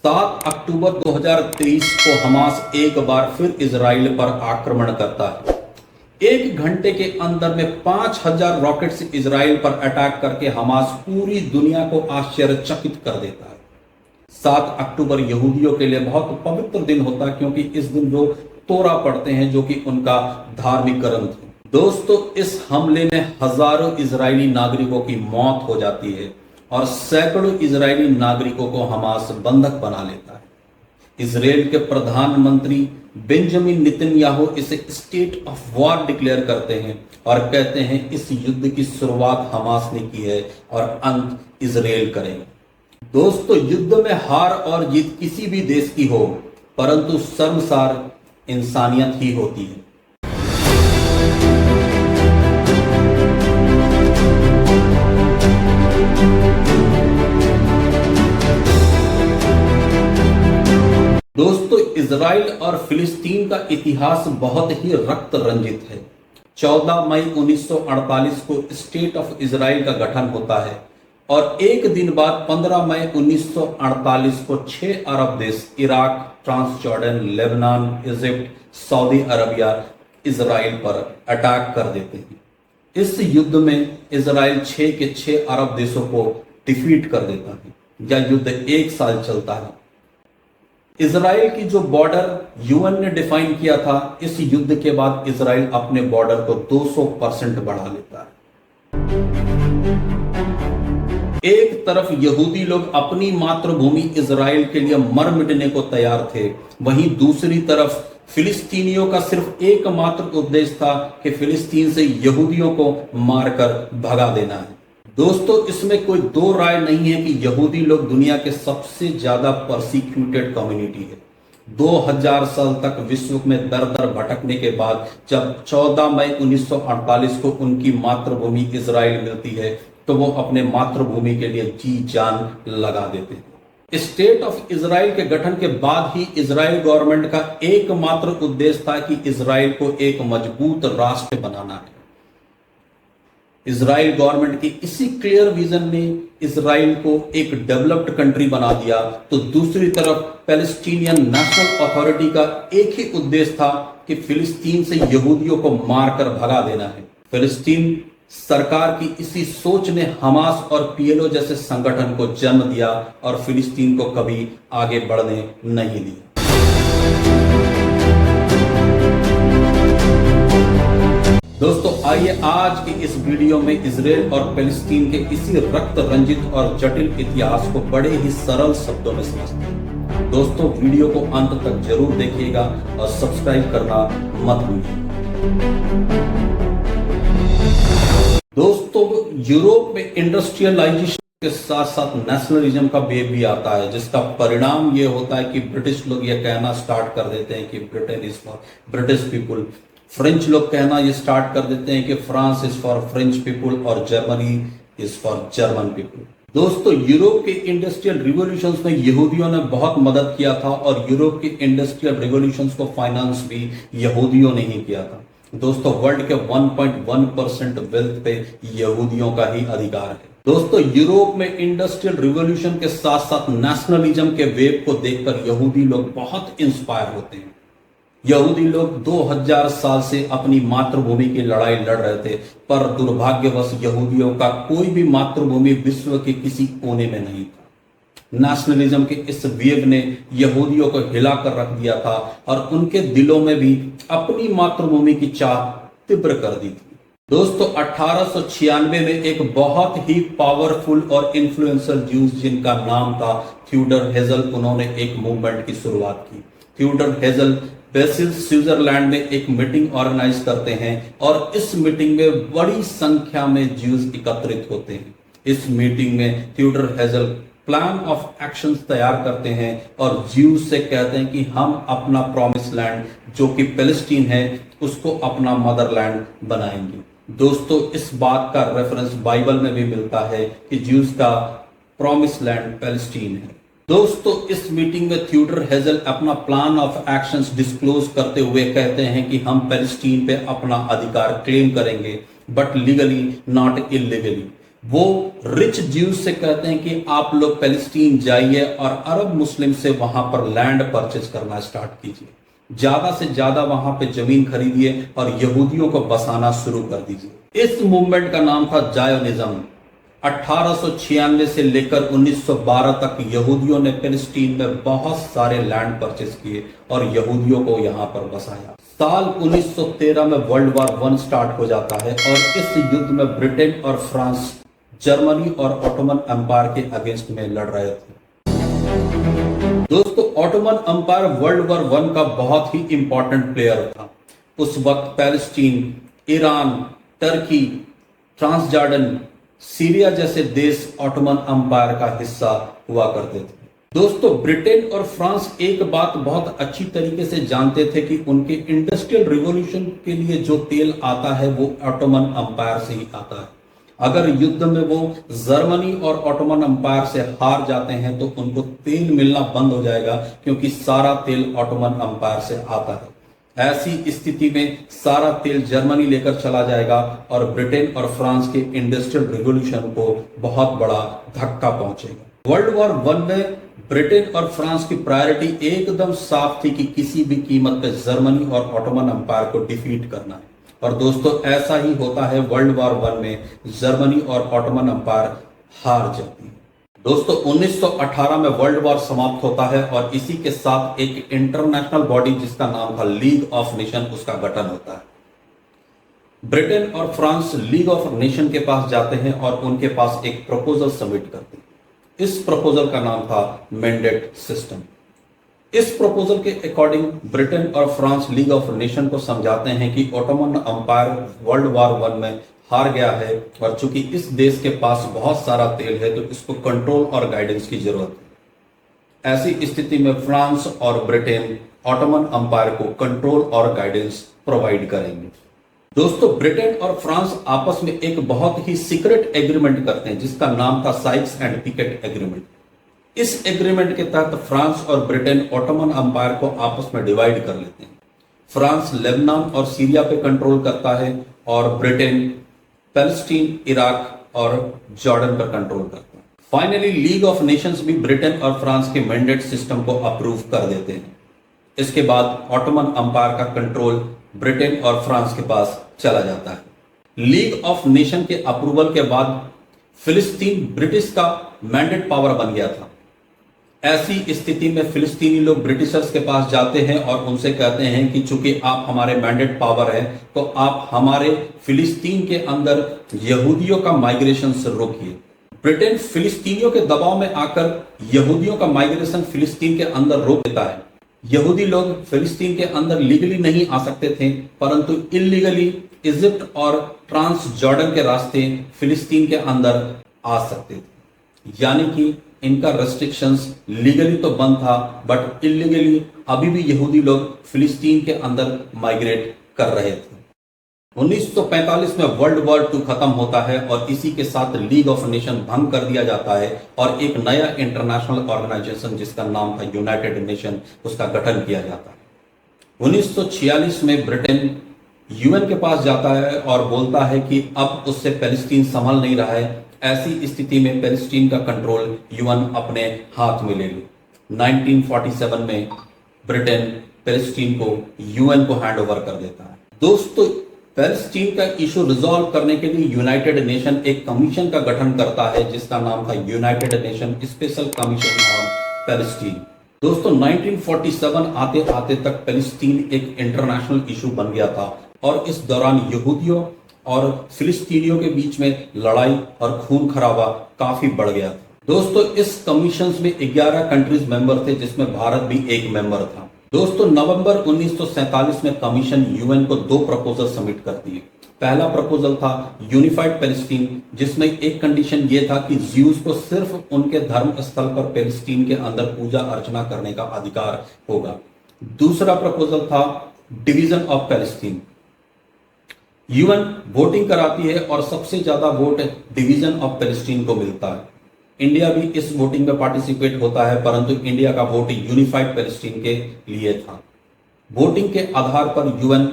7 अक्टूबर 2023 को हमास एक बार फिर इजराइल पर आक्रमण करता है। एक घंटे के अंदर में 5000 रॉकेट्स इजराइल पर अटैक करके हमास पूरी दुनिया को आश्चर्यचकित कर देता है। 7 अक्टूबर यहूदियों के लिए बहुत पवित्र दिन होता है, क्योंकि इस दिन वो तोरा पढ़ते हैं, जो कि उनका धार्मिक ग्रंथ है। दोस्तों, इस हमले में हजारों इजरायली नागरिकों की मौत हो जाती है और सैकड़ों इजरायली नागरिकों को हमास बंधक बना लेता है। इजराइल के प्रधानमंत्री बेंजामिन नेतन्याहू इसे स्टेट ऑफ वॉर डिक्लेयर करते हैं और कहते हैं इस युद्ध की शुरुआत हमास ने की है और अंत इजराइल करेगा। दोस्तों, युद्ध में हार और जीत किसी भी देश की हो, परंतु शर्मसार इंसानियत ही होती है। दोस्तों, इजराइल और फिलिस्तीन का इतिहास बहुत ही रक्त रंजित है। 14 मई 1948 को स्टेट ऑफ इजराइल का गठन होता है और एक दिन बाद 15 मई 1948 को 6 अरब देश Iraq, Transjordan, Lebanon, Egypt, Saudi Arabia Israel पर अटैक कर देते हैं। इस युद्ध में इजराइल 6 के 6 अरब देशों को डिफीट कर देता है। यह युद्ध 1 साल चलता है। इजराइल की जो बॉर्डर यूएन ने डिफाइन किया था, इस युद्ध के बाद इजराइल अपने बॉर्डर को 200% बढ़ा लेता है। एक तरफ यहूदी लोग अपनी मातृभूमि इजराइल के लिए मर मिटने को तैयार थे, वहीं दूसरी तरफ फिलिस्तीनियों का सिर्फ एकमात्र उद्देश्य था कि फिलिस्तीन से यहूदियों को मारकर भगा देना है। दोस्तों, इसमें कोई दो राय नहीं है कि यहूदी लोग दुनिया के सबसे ज्यादा परसिक्यूटेड कम्युनिटी है। 2000 साल तक विश्व में दर दर भटकने के बाद जब 14 मई 1948 को उनकी मातृभूमि इजराइल मिलती है, तो वो अपने मातृभूमि के लिए जी जान लगा देते हैं। स्टेट ऑफ इजराइल के गठन के बाद ही इजराइल गवर्नमेंट का एकमात्र उद्देश्य था कि इजराइल को एक मजबूत राष्ट्र बनाना है। इजराइल गवर्नमेंट की इसी क्लियर विजन ने इजराइल को एक डेवलप्ड कंट्री बना दिया, तो दूसरी तरफ पैलेस्टीनियन नेशनल अथॉरिटी का एक ही उद्देश्य था कि फिलिस्तीन से यहूदियों को मारकर भगा देना है। फिलिस्तीन सरकार की इसी सोच ने हमास और पीएलओ जैसे संगठन को जन्म दिया और फिलिस्तीन को कभी आगे बढ़ने नहीं दिया। दोस्तों, आइए आज की इस वीडियो में इजराइल और फिलिस्तीन के इसी रक्त रंजित और जटिल इतिहास को बड़े ही सरल शब्दों में समझते हैं। दोस्तों, वीडियो को अंत तक जरूर देखिएगा और सब्सक्राइब करना मत भूलिए। दोस्तों, यूरोप में इंडस्ट्रियलाइजेशन के साथ साथ नेशनलिज्म का वेव भी आता है, जिसका परिणाम ये होता है कि ब्रिटिश लोग ये कहना स्टार्ट कर देते हैं कि Britain is for British people. French लोग कहना ये स्टार्ट कर देते हैं कि France is for French people और Germany is for German people. दोस्तों, यूरोप के इंडस्ट्रियल रिवॉल्यूशंस में यहूदियों ने बहुत मदद किया था और यूरोप के इंडस्ट्रियल रिवॉल्यूशंस को फाइनेंस भी यहूदियों ने ही किया था। दोस्तों, वर्ल्ड के 1.1% वेल्थ पे यहूदियों का ही अधिकार है। दोस्तों, यूरोप में इंडस्ट्रियल रिवॉल्यूशन के साथ साथ नेशनलिज्म के वेव को देखकर यहूदी लोग बहुत इंस्पायर होते हैं। यहूदी लोग 2000 साल से अपनी मातृभूमि की लड़ाई लड़ रहे थे, पर दुर्भाग्यवश यहूदियों का कोई भी मातृभूमि विश्व के किसी कोने में नहीं था। नेशनलिज्म के इस वेव ने यहूदियों को हिलाकर रख दिया था और उनके दिलों में भी अपनी मातृभूमि की चाह तीव्र कर दी थी। दोस्तों, 1896 में एक बहुत ही पावरफुल और इन्फ्लुएंशियल ज्यूज जिनका नाम था थियोडर हेजल, उन्होंने एक मूवमेंट की शुरुआत की। थियोडर हेजल बेसिल स्विट्जरलैंड में एक मीटिंग ऑर्गेनाइज करते हैं और इस मीटिंग में बड़ी संख्या में ज्यूज एकत्रित होते हैं। इस मीटिंग में थियोडर हेजल प्लान ऑफ एक्शंस तैयार करते हैं और ज्यूज से कहते हैं कि हम अपना प्रॉमिस लैंड जो कि पैलेस्टीन है उसको अपना मदरलैंड बनाएंगे। दोस्तों, इस बात का रेफरेंस बाइबल में भी मिलता है कि ज्यूज का प्रॉमिस लैंड पैलेस्टीन है। दोस्तों, इस मीटिंग में थियोडर हेजल अपना प्लान ऑफ एक्शंस डिस्क्लोज करते हुए कहते हैं कि हम पैलेस्टीन पे अपना अधिकार क्लेम करेंगे, बट लीगली नॉट इलीगली। वो रिच ज्यूज से कहते हैं कि आप लोग पैलेस्टीन जाइए और अरब मुस्लिम से वहां पर लैंड परचेज करना स्टार्ट कीजिए, ज्यादा से ज्यादा वहां पे जमीन खरीदिए और यहूदियों को बसाना शुरू कर दीजिए। इस मूवमेंट का नाम था जायोनिज्म। 1896 से लेकर 1912 तक यहूदियों ने फिलिस्तीन में बहुत सारे लैंड परचेज किए और यहूदियों को यहां पर बसाया। साल 1913 में वर्ल्ड वॉर 1 स्टार्ट हो जाता है और इस युद्ध में ब्रिटेन और फ्रांस जर्मनी और ऑटोमन एम्पायर के अगेंस्ट में लड़ रहे थे। दोस्तों, ऑटोमन एम्पायर वर्ल्ड वॉर 1 का बहुत ही इंपॉर्टेंट प्लेयर था। उस वक्त Palestine, Iran, Turkey, Transjordan, Syria जैसे देश ऑटोमन एम्पायर का हिस्सा हुआ करते थे। दोस्तों, ब्रिटेन और फ्रांस एक बात बहुत अच्छी तरीके से जानते थे कि उनके इंडस्ट्रियल रिवॉल्यूशन के लिए जो तेल आता है वो ऑटोमन एम्पायर से ही आता है। अगर युद्ध में वो जर्मनी और ऑटोमन एम्पायर से हार जाते हैं तो उनको तेल मिलना बंद हो जाएगा, क्योंकि सारा तेल ऑटोमन एम्पायर से आता है। ऐसी स्थिति में सारा तेल जर्मनी लेकर चला जाएगा और ब्रिटेन और फ्रांस के इंडस्ट्रियल रिवॉल्यूशन को बहुत बड़ा धक्का पहुंचेगा। वर्ल्ड वॉर 1 में ब्रिटेन और फ्रांस की प्रायोरिटी एकदम साफ थी कि किसी भी कीमत पर जर्मनी और ऑटोमन एम्पायर को डिफीट करना है। और दोस्तों, ऐसा ही होता है। वर्ल्ड वॉर 1 में जर्मनी और ऑटोमन एम्पायर हार जाती है। दोस्तों, 1918 में वर्ल्ड वॉर समाप्त होता है और इसी के साथ एक इंटरनेशनल बॉडी जिसका नाम था लीग ऑफ नेशन, उसका गठन होता है। ब्रिटेन और फ्रांस लीग ऑफ नेशन के पास जाते हैं और उनके पास एक प्रपोजल सबमिट करते हैं। इस प्रपोजल का नाम था मैंडेट सिस्टम। इस प्रपोजल के अकॉर्डिंग ब्रिटेन और फ्रांस लीग ऑफ नेशन को समझाते हैं कि ऑटोमन एम्पायर वर्ल्ड वॉर 1 में हार गया है और चूंकि इस देश के पास बहुत सारा तेल है तो इसको कंट्रोल और गाइडेंस की जरूरत है। ऐसी स्थिति में फ्रांस और ब्रिटेन ऑटोमन एम्पायर को कंट्रोल और गाइडेंस प्रोवाइड करेंगे। दोस्तों, ब्रिटेन और फ्रांस आपस में एक बहुत ही सीक्रेट एग्रीमेंट करते हैं जिसका नाम था साइक्स एंड पिकेट एग्रीमेंट। इस एग्रीमेंट के तहत फ्रांस और ब्रिटेन ऑटोमन एम्पायर को आपस में डिवाइड कर लेते हैं। फ्रांस लेबनान और सीरिया पे कंट्रोल करता है और ब्रिटेन पैलेस्टीन, इराक और जॉर्डन पर कंट्रोल करता है। फाइनली लीग ऑफ नेशंस भी ब्रिटेन और फ्रांस के मैंडेट सिस्टम को अप्रूव कर देते हैं। इसके बाद ऑटोमन एम्पायर का कंट्रोल ब्रिटेन और फ्रांस के पास चला जाता है। लीग ऑफ नेशन के अप्रूवल के बाद फिलिस्तीन ब्रिटिश का मैंडेट पावर बन गया था। ऐसी स्थिति में फिलिस्तीनी लोग ब्रिटिशर्स के पास जाते हैं और उनसे कहते हैं कि चूंकि आप हमारे मैंडेट पावर है तो आप हमारे फिलिस्तीन के अंदर यहूदियों का माइग्रेशन से रोकिए। ब्रिटेन फिलिस्तीनियों के दबाव में आकर यहूदियों का माइग्रेशन फिलिस्तीन के अंदर रोक देता है। यहूदी लोग फिलिस्तीन के अंदर लीगली नहीं आ सकते थे, परंतु इलीगली इजिप्ट और ट्रांस जॉर्डन के रास्ते फिलिस्तीन के अंदर आ सकते थे। यानी कि इनका रेस्ट्रिक्शंस लीगली तो बंद था, बट इलीगली अभी भी यहूदी लोग फिलिस्तीन के अंदर माइग्रेट कर रहे थे। 1945 में वर्ल्ड वॉर 2 खत्म होता है और इसी के साथ लीग ऑफ नेशन भंग कर दिया जाता है और एक नया इंटरनेशनल ऑर्गेनाइजेशन जिसका नाम था यूनाइटेड नेशन, उसका गठन किया जाता है। 1946 में ब्रिटेन यूएन के पास जाता है और बोलता है कि अब उससे पैलेस्टीन संभल नहीं रहा है। ऐसी स्थिति में पैलेस्टीन का कंट्रोल यूएन अपने हाथ में ले ली। 1947 में ब्रिटेन पैलेस्टीन को यूएन को हैंड ओवर कर देता है। दोस्तों, पैलेस्टीन का इशू रिजॉल्व करने के लिए यूनाइटेड नेशन एक कमीशन का गठन करता है जिसका नाम था United nation special commission on Palestine. दोस्तों, 1947 आते आते तक पैलेस्टीन एक इंटरनेशनल इशू बन गया था और इस दौरान यहूदियों और फिलिस्तीनियों के बीच में लड़ाई और खून खराबा काफी बढ़ गया था। दोस्तों, इस कमीशन में 11 कंट्रीज मेंबर थे जिसमें भारत भी एक मेंबर था। दोस्तों, नवंबर 1947 में कमीशन यूएन को 2 प्रपोजल सबमिट करती है। पहला प्रपोजल था यूनिफाइड पैलेस्टीन, जिसमें एक कंडीशन यह था कि ज्यूज को सिर्फ उनके धर्म स्थल पर पैलेस्टीन के अंदर पूजा अर्चना करने का अधिकार होगा। दूसरा प्रपोजल था division of Palestine. UN voting कराती है और सबसे ज्यादा वोट डिवीजन ऑफ पैलेस्टीन को मिलता है। इंडिया भी इस वोटिंग में पार्टिसिपेट होता है, परंतु इंडिया का वोट यूनिफाइड पैलेस्टीन के लिए था। वोटिंग के आधार पर यूएन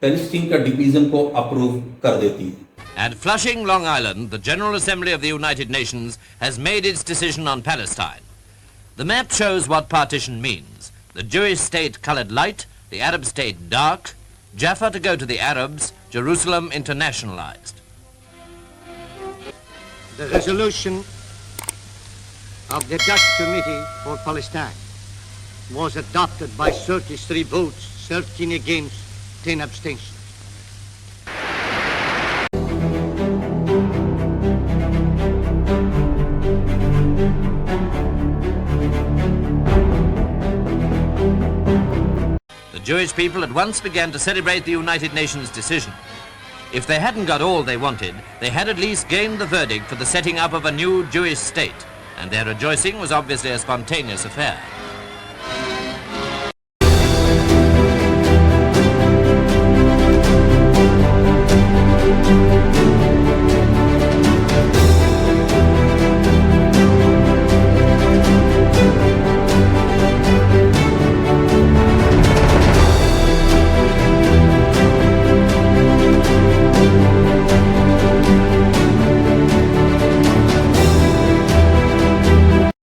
पैलेस्टीन का डिवीजन को अप्रूव कर देती है। At Flushing, Long Island, the General Assembly of the United Nations has made its decision on Palestine. The map shows what partition means. The Jewish state colored light, the Arab state dark, Jaffa to go to the Arabs, Jerusalem internationalized. The resolution of the Dutch Committee for Palestine was adopted by 33 votes, 13 against, 10 abstentions. The Jewish people at once began to celebrate the United Nations decision. If they hadn't got all they wanted, they had at least gained the verdict for the setting up of a new Jewish state, and their rejoicing was obviously a spontaneous affair.